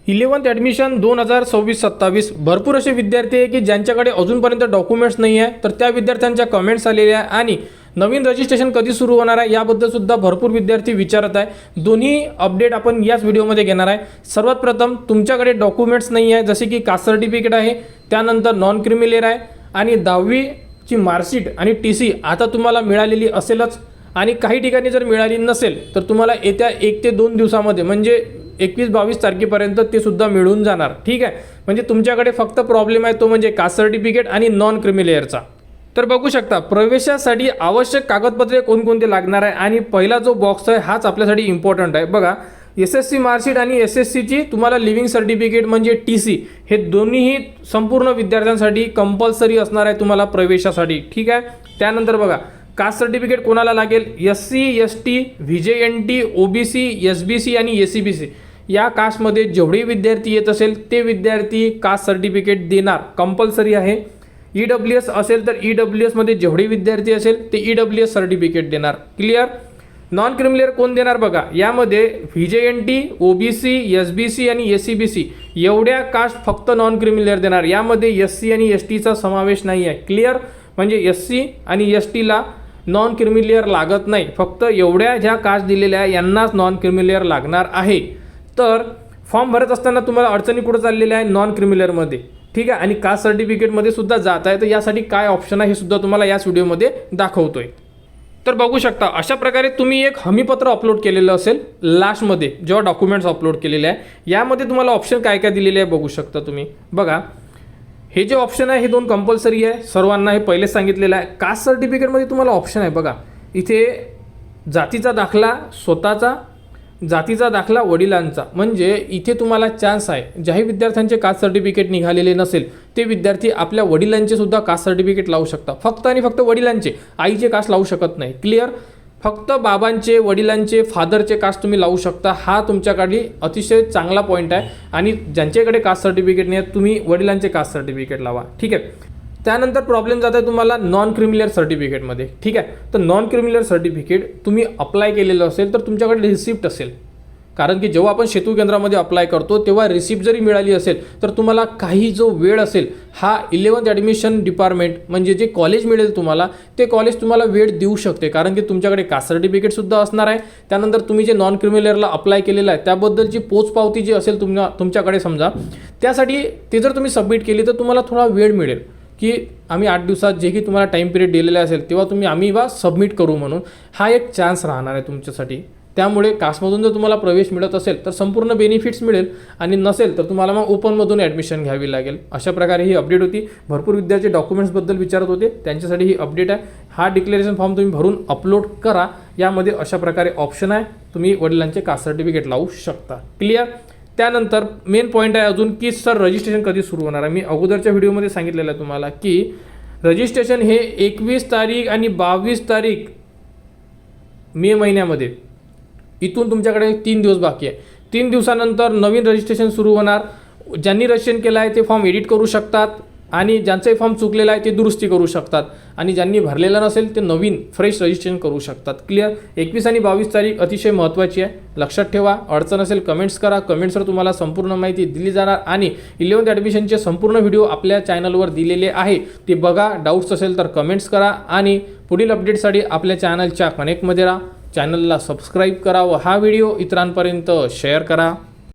11th admission 2026-27 भरपूर असे विद्यार्थी आहे की ज्यांच्याकडे अजूनपर्यंत डॉक्युमेंट्स नाही आहे, तर त्या विद्यार्थ्यांच्या कमेंट्स आलेल्या आहे आणि नवीन रजिस्ट्रेशन कधी सुरू होणार आहे याबद्दल सुद्धा भरपूर विद्यार्थी विचारत आहे। दोन्ही अपडेट आपण याच व्हिडिओमध्ये घेणार आहे। सर्वात प्रथम तुमच्याकडे डॉक्युमेंट्स नाही आहे, जसे की कास्ट सर्टिफिकेट आहे, त्यानंतर नॉन क्रिमिलेअर आहे आणि 10वीची मार्कशीट आणि TC आता तुम्हाला मिळालेली असेलच आणि काही ठिकाणी जर मिळाली नसेल तर तुम्हाला येत्या 1 ते 2 दिवसामध्ये म्हणजे 21-22 तारखेपर्यंत ते सुद्धा मिळून जाणार। ठीक आहे, म्हणजे तुमच्याकडे फक्त प्रॉब्लेम आहे तो म्हणजे कास्ट सर्टिफिकेट आणि नॉन क्रिमिलेअरचा। तर बघू शकता प्रवेशासाठी आवश्यक कागदपत्रे कोणकोणते लागणार आहे आणि पहिला जो बॉक्स आहे हाच आपल्यासाठी इम्पॉर्टंट आहे। बघा, SSC मार्कशीट आणि SSCची तुम्हाला लिव्हिंग सर्टिफिकेट म्हणजे TC हे दोन्हीही संपूर्ण विद्यार्थ्यांसाठी कंपल्सरी असणार आहे तुम्हाला प्रवेशासाठी। ठीक आहे, त्यानंतर बघा कास्ट सर्टिफिकेट कोणाला लागेल, SC ST VJNT OBC SBC आणि SCBC या कास्टमध्ये जेवढे विद्यार्थी येत असेल ते विद्यार्थी कास्ट सर्टिफिकेट देणार, कंपल्सरी आहे। EWS असेल तर EWS मध्ये जेवढे विद्यार्थी असेल ते EWS सर्टिफिकेट देणार। क्लिअर। नॉन क्रिमिलेअर कोण देणार बघा, यामध्ये VJNT OBC SBC आणि SCBC एवढ्या कास्ट फक्त नॉन क्रिमिलेअर देणार, यामध्ये SC आणि STचा समावेश नाही आहे। क्लिअर, म्हणजे SC आणि STला नॉन क्रिमिलेअर लागत नाही, फक्त एवढ्या ज्या कास्ट दिलेल्या आहे यांनाच नॉन क्रिमिलेअर लागणार आहे। तर फॉर्म भरत असताना तुम्हाला अडचणी कुठं चाललेल्या आहे, नॉन क्रिमिलेअरमध्ये। ठीक आहे, आणि कास्ट सर्टिफिकेटमध्ये सुद्धा जात आहे, तर यासाठी काय ऑप्शन आहे हे सुद्धा तुम्हाला याच व्हिडिओमध्ये दाखवतोय। तर बघू शकता अशा प्रकारे तुम्ही एक हमीपत्र अपलोड केलेलं असेल लास्टमध्ये जेव्हा डॉक्युमेंट्स अपलोड केलेले आहे, यामध्ये तुम्हाला ऑप्शन काय काय दिलेले आहे बघू शकता तुम्ही। बघा, हे जे ऑप्शन आहे हे 2 कंपल्सरी आहे सर्वांना, हे पहिलेच सांगितलेलं आहे। कास्ट सर्टिफिकेटमध्ये तुम्हाला ऑप्शन आहे बघा, इथे जातीचा दाखला स्वतःचा, जातीचा दाखला वडिलांचा, म्हणजे इथे तुम्हाला चान्स आहे ज्याही विद्यार्थ्यांचे कास्ट सर्टिफिकेट निघालेले नसेल ते विद्यार्थी आपल्या वडिलांचे सुद्धा कास्ट सर्टिफिकेट लावू शकता, फक्त आणि फक्त वडिलांचे, आईचे कास्ट लावू शकत नाही। क्लिअर, फक्त बाबांचे वडिलांचे फादरचे कास्ट तुम्ही लावू शकता, हा तुमच्याकडे अतिशय चांगला पॉईंट आहे। आणि ज्यांच्याकडे कास्ट सर्टिफिकेट नाही तुम्ही वडिलांचे कास्ट सर्टिफिकेट लावा। ठीक आहे, त्यानंतर प्रॉब्लेम जात आहे तुम्हाला नॉन क्रिमिलेअर सर्टिफिकेटमध्ये। ठीक आहे, तर नॉन क्रिमिलेअर सर्टिफिकेट तुम्ही अप्लाय केलेलं असेल तर तुमच्याकडे रिसिप्ट असेल, कारण की जेव्हा आपण सेतू केंद्रामध्ये अप्लाय करतो तेव्हा रिसिप्ट जरी मिळाली असेल तर तुम्हाला काही जो वेळ असेल हा 11th ॲडमिशन डिपार्टमेंट म्हणजे जे कॉलेज मिळेल तुम्हाला ते कॉलेज तुम्हाला वेळ देऊ शकते, कारण की तुमच्याकडे कास्ट सर्टिफिकेटसुद्धा असणार आहे। त्यानंतर तुम्ही जे नॉन क्रिमिलेअरला अप्लाय केलेलं आहे त्याबद्दलची पोचपावती जी असेल तुमच्याकडे समजा, त्यासाठी ते जर तुम्ही सबमिट केली तर तुम्हाला थोडा वेळ मिळेल की आम्ही 8 दिवसात जे की तुम्हाला टाईम पिरियड दिलेला असेल तेव्हा आम्ही सबमिट करू म्हणून, हा एक चान्स राहणार आहे तुमच्यासाठी। त्यामुळे कास्टमधून जर तुम्हाला प्रवेश मिळत असेल तर संपूर्ण बेनिफिट्स मिळेल आणि नसेल तर तुम्हाला मग ओपनमधून ॲडमिशन घ्यावी लागेल। अशा प्रकारे ही अपडेट होती। भरपूर विद्यार्थी डॉक्युमेंट्सबद्दल विचारत होते, त्यांच्यासाठी ही अपडेट आहे। हा डिक्लेरेशन फॉर्म तुम्ही भरून अपलोड करा, यामध्ये अशा प्रकारे ऑप्शन आहे, तुम्ही वडिलांचे कास्ट सर्टिफिकेट लावू शकता। क्लिअर। त्यानंतर मेन पॉईंट आहे अजून की सर रजिस्ट्रेशन कधी सुरू होणार आहे। मी अगोदरच्या व्हिडिओमध्ये सांगितलेलं आहे तुम्हाला की रजिस्ट्रेशन हे 21 तारीख आणि 22 तारीख मे महिन्यामध्ये, इथून तुमच्याकडे 3 दिवस बाकी आहे। 3 दिवसानंतर नवीन रजिस्ट्रेशन सुरू होणार। ज्यांनी रजिस्ट्रेशन केलं आहे ते फॉर्म एडिट करू शकतात आणि ज्यांचाही फॉर्म चुकलेला आहे ते दुरुस्ती करू शकतात आणि ज्यांनी भरलेला नसेल ते नवीन फ्रेश रजिस्ट्रेशन करू शकतात। क्लिअर। 21 आणि 22 तारीख अतिशय महत्त्वाची आहे, लक्षात ठेवा। अडचण असेल कमेंट्स करा, कमेंट्सवर तुम्हाला संपूर्ण माहिती दिली जाणार आणि 11th ॲडमिशनचे संपूर्ण व्हिडिओ आपल्या चॅनलवर दिलेले आहे, ते बघा। डाऊट्स असेल तर कमेंट्स करा आणि पुढील अपडेटसाठी आपल्या चॅनलच्या कनेक्टमध्ये राहा, चॅनलला सबस्क्राईब करा व हा व्हिडिओ इतरांपर्यंत शेअर करा।